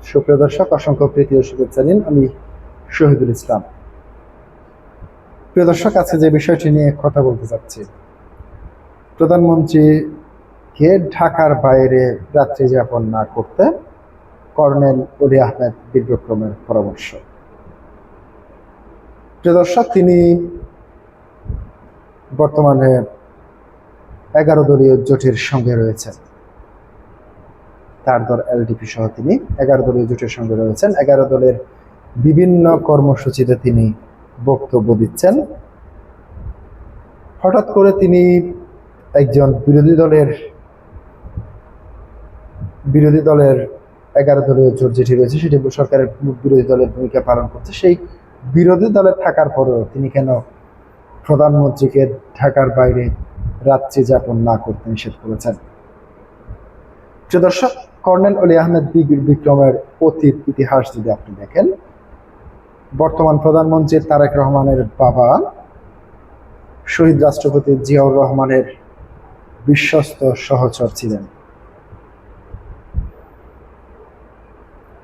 সুপ্রিয় দর্শক, অসংখ্য প্রীতি ও শুভেচ্ছা দিন। আমি শহীদুল ইসলাম। প্রিয় দর্শক, আজকে যে বিষয়টি নিয়ে কথা বলতে চাচ্ছি, প্রধানমন্ত্রীকে ঢাকার বাইরে রাত্রি যাপন না করতে কর্নেল অলি আহমেদ বীর বিক্রমের পরামর্শ। প্রিয় দর্শক, তিনি বর্তমানে 11 দলীয় জোটের সঙ্গে রয়েছেন। তার দল এলডিপি সহ তিনি 11 দলীয় জোটের সঙ্গে রয়েছেন। 11 দলের বিভিন্ন কর্মসূচিতে তিনি বক্তব্য দিচ্ছেন। হঠাৎ করে তিনি একজন বিরোধী দলের 11 দলীয় জোট যেটি রয়েছে সেটি সরকারের বিরোধী দলের ভূমিকা পালন করছে। সেই বিরোধী দলে থাকার পরেও তিনি কেন প্রধানমন্ত্রীকে ঢাকার বাইরে রাত্রি যাপন না করতে নিষেধ করেছেন? প্রিয় দর্শক, কর্নেল অলি আহমেদ বীর বিক্রমের অতীত ইতিহাস যদি আপনি দেখেন, বর্তমান প্রধানমন্ত্রী তারেক রহমানের বাবা শহীদ রাষ্ট্রপতি জিয়াউর রহমানের বিশ্বস্ত সহচর ছিলেন।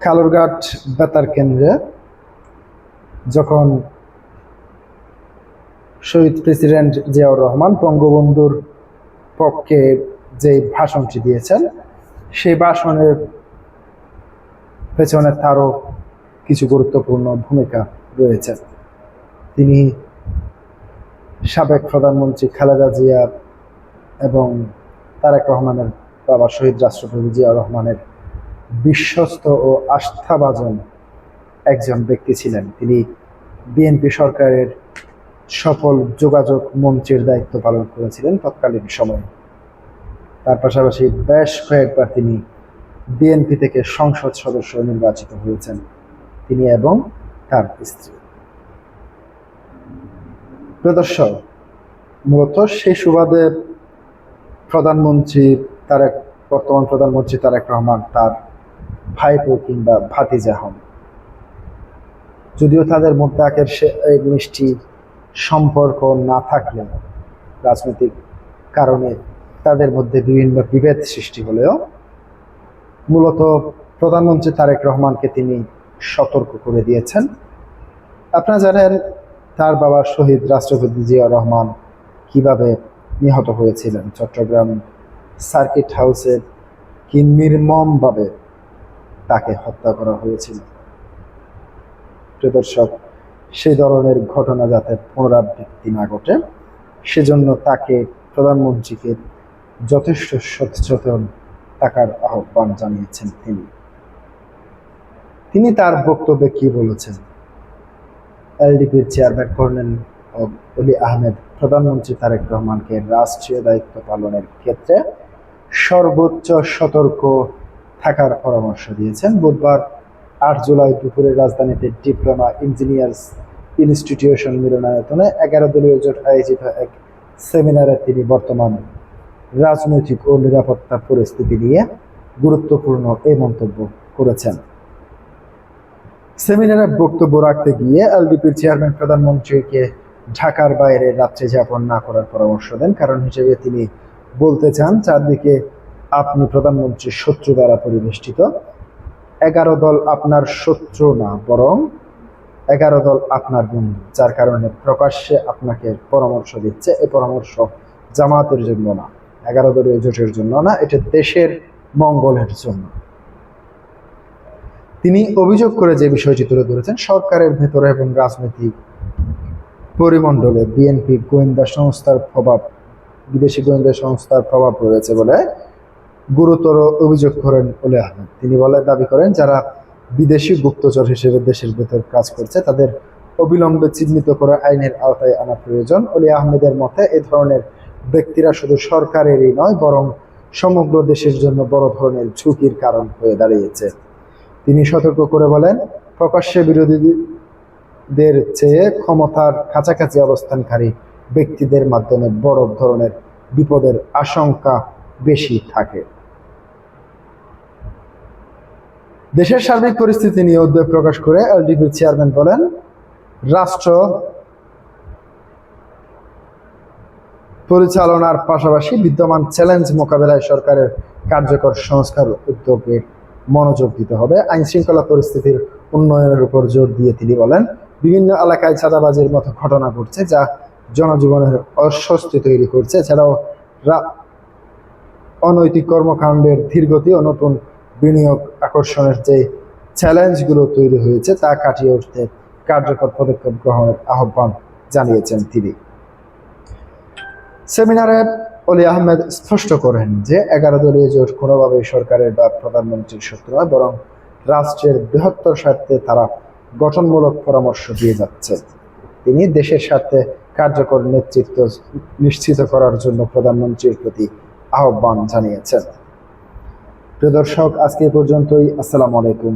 কালুরঘাট বেতার কেন্দ্রে যখন শহীদ প্রেসিডেন্ট জিয়াউর রহমান বঙ্গবন্ধুর পক্ষে যে ভাষণটি দিয়েছেন, সেই ভাষণের পেছনে তারও কিছু গুরুত্বপূর্ণ ভূমিকা রয়েছে। তিনি সাবেক প্রধানমন্ত্রী খালেদা জিয়া এবং তারেক রহমানের বাবা শহীদ রাষ্ট্রপতি জিয়াউর রহমানের বিশ্বস্ত ও আস্থাভাজন একজন ব্যক্তি ছিলেন। তিনি বিএনপি সরকারের সফল যোগাযোগ মন্ত্রীর দায়িত্ব পালন করেছিলেন তৎকালীন সময়ে। তার পাশাপাশি বেশ কয়েকবার তিনি বিএনপি থেকে সংসদ সদস্য নির্বাচিত হয়েছেন, তিনি এবং তার স্ত্রী। প্রদর্শক, মূলত সেই সুবাদে বর্তমান প্রধানমন্ত্রী তারেক রহমান তার ভাইপো কিংবা ভাতিজা হন। যদিও তাদের মধ্যে মিষ্টি সম্পর্ক না থাকলে রাজনৈতিক কারণে তাদের মধ্যে বিভিন্ন বিভেদ সৃষ্টি হলেও মূলত প্রধানমন্ত্রী তারেক রহমানকে তিনি সতর্ক করে দিয়েছেন। আপনারা জানেন তার বাবা শহীদ রাষ্ট্রপতি জিয়াউর রহমান কিভাবে নিহত হয়েছিলেন। চট্টগ্রাম সার্কিট হাউসে কি নির্মমভাবে তাকে হত্যা করা হয়েছিল। দর্শক, সেই ধরনের ঘটনা যাতে পুনরাবৃত্তি না ঘটে সেজন্য তাকে প্রধানমন্ত্রীকে যথেষ্ট সচেতন থাকার আহ্বান জানিয়েছেন তিনি তার বক্তব্যে কি বলেছেন? এলডিপির চেয়ারম্যান কর্নেল অলি আহমেদ প্রধানমন্ত্রী তারেক রহমানকে রাষ্ট্রীয় দায়িত্ব পালনের ক্ষেত্রে সর্বোচ্চ সতর্ক থাকার পরামর্শ দিয়েছেন। বুধবার 8 জুলাই দুপুরে রাজধানীতে ডিপ্লোমা ইঞ্জিনিয়ার্স ইনস্টিটিউশন মিলনায়তনে 11 দলীয় জোট আয়োজিত এক সেমিনারে তিনি বর্তমান রাজনৈতিক ও নিরাপত্তা পরিস্থিতি নিয়ে গুরুত্বপূর্ণ এই মন্তব্য করেছেন। সেমিনারে বক্তব্য রাখতে গিয়ে এলডিপির চেয়ারম্যান প্রধানমন্ত্রীকে ঢাকার বাইরে রাত্রি যাপন না করার পরামর্শ দেন। কারণ হিসেবে তিনি বলতে চান, চারদিকে আপনি প্রধানমন্ত্রীর শত্রু দ্বারা পরিবেষ্টিত। 11 দল আপনার শত্রু না, বরং 11 দল আপনার বন্ধু, যার কারণে প্রকাশ্যে আপনাকে পরামর্শ দিচ্ছে। এই পরামর্শ জামাতের জন্য না, 11 দলীয় জোটের জন্য না, এটা দেশের মঙ্গলের জন্য। তিনি অভিযোগ করে যে বিষয়টি তুলে ধরেছেন, সরকারের ভেতরে এবং রাজনৈতিক পরিমণ্ডলে বিএনপি গোয়েন্দা সংস্থার প্রভাব, বিদেশি গোয়েন্দা সংস্থার প্রভাব রয়েছে বলে গুরুতর অভিযোগ করেন অলি আহমেদ। তিনি দাবি করেন, যারা বিদেশি গুপ্তচর হিসেবে দেশের ভেতর কাজ করছে তাদের অবিলম্বে চিহ্নিত করে আইনের আওতায় আনা প্রয়োজন। অলি আহমেদের মতে এই ধরনের ব্যক্তিরা শুধু সরকারেরই নয়, বরং সমগ্র দেশের জন্য বড় ধরনের ঝুঁকির কারণ হয়ে দাঁড়িয়েছে। তিনি সতর্ক করে বলেন, প্রকাশ্যে বিরোধীদের চেয়ে ক্ষমতার কাছাকাছি অবস্থানকারী ব্যক্তিদের মাধ্যমে বড় ধরনের বিপদের আশঙ্কা বেশি থাকে। দেশের সার্বিক পরিস্থিতি নিয়ে উদ্বেগ প্রকাশ করে এলডিপির চেয়ারম্যান বলেন, রাষ্ট্র পরিচালনার পাশাপাশি বিদ্যমান চ্যালেঞ্জ মোকাবেলায় সরকারের কার্যকর সংস্কার উদ্যোগে মনোযোগ দিতে হবে। আইন শৃঙ্খলা পরিস্থিতির উন্নয়নের উপর জোর দিয়ে তিনি বলেন, বিভিন্ন এলাকায় চাঁদাবাজির মতো ঘটনা ঘটছে যা জনজীবনের অস্বস্তি তৈরি করছে। এছাড়াও অনৈতিক কর্মকাণ্ডের ধীরগতি ও নতুন বিনিয়োগ আকর্ষণের যে চ্যালেঞ্জগুলো তৈরি হয়েছে তা কাটিয়ে উঠতে কার্যকর পদক্ষেপ গ্রহণের আহ্বান জানিয়েছেন তিনি। সেমিনারে অলি আহমেদ স্পষ্ট করেন যে 11 দলীয় জোট কোনোভাবেই সরকারের বা প্রধানমন্ত্রীর শত্রু নয়, বরং রাষ্ট্রের বৃহত্তর স্বার্থে তারা গঠনমূলক পরামর্শ দিয়ে যাচ্ছে। তিনি দেশের স্বার্থে কার্যকর নেতৃত্ব নিশ্চিত করার জন্য প্রধানমন্ত্রীর প্রতি আহ্বান জানিয়েছেন। প্রিয় দর্শক, আজকে পর্যন্তই। আসসালামু আলাইকুম।